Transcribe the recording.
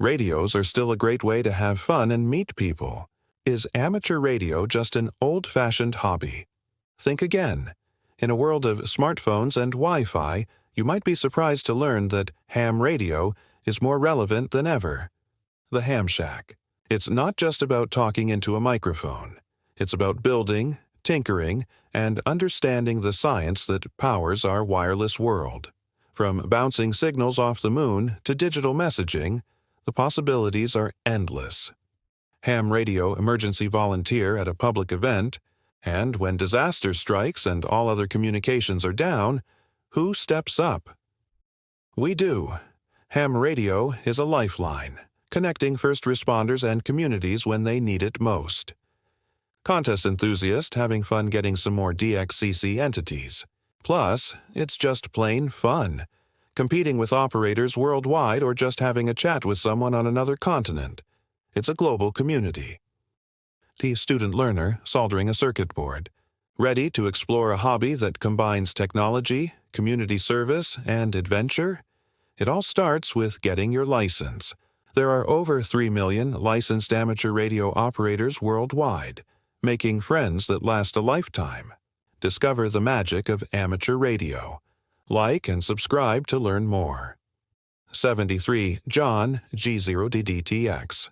Radios are still a great way to have fun and meet people. Is amateur radio just an old-fashioned hobby? Think again. In a world of smartphones and Wi-Fi, you might be surprised to learn that ham radio is more relevant than ever. The Ham Shack. It's not just about talking into a microphone. It's about building, tinkering, and understanding the science that powers our wireless world. From bouncing signals off the moon to digital messaging, the possibilities are endless. Ham radio emergency volunteer at a public event, and when disaster strikes and all other communications are down, who steps up? We do. Ham radio is a lifeline, connecting first responders and communities when they need it most. Contest enthusiast having fun getting some more DXCC entities. Plus, it's just plain fun. Competing with operators worldwide or just having a chat with someone on another continent. It's a global community. The student learner soldering a circuit board. Ready to explore a hobby that combines technology, community service, and adventure? It all starts with getting your license. There are over 3 million licensed amateur radio operators worldwide, making friends that last a lifetime. Discover the magic of amateur radio. Like and subscribe to learn more. 73 John G0DDTX